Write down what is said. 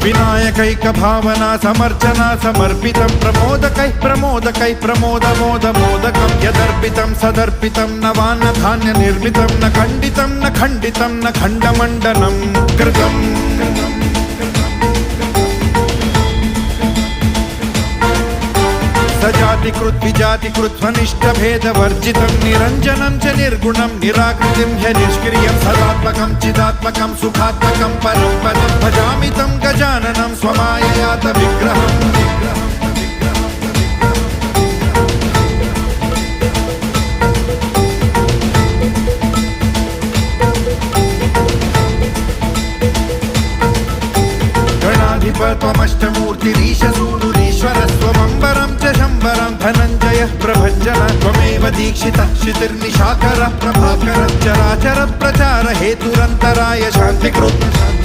विनायकैक भावना समर्चना समर्पितं प्रमोदकै प्रमोदकै प्रमोदमोदमोदकं यदर्पितं सदर्पितं नवान्न धान्य निर्मितं न खण्डितं न खण्डितं न खण्डमण्डनं कृतम् सजातिकृत विजातिकृत स्वनिष्ठभेदवर्जितं निरञ्जनं च निर्गुणं निराकृतिं ह्य निष्क्रियं सदात्मकं चिदात्मकं सुखात्मकं परं पदं भजामि तं गजाननं स्वमाययात विग्रहम् त्वमष्टमूर्तिरीशसूनुरीश्वरस्त्वमम्बरं च शम्बरं धनञ्जयः प्रभञ्जन त्वमेव दीक्षितः शितिर्निशाकरः प्रभाकरः चराचर प्रचार हेतुरन्तराय शान्तिकृत्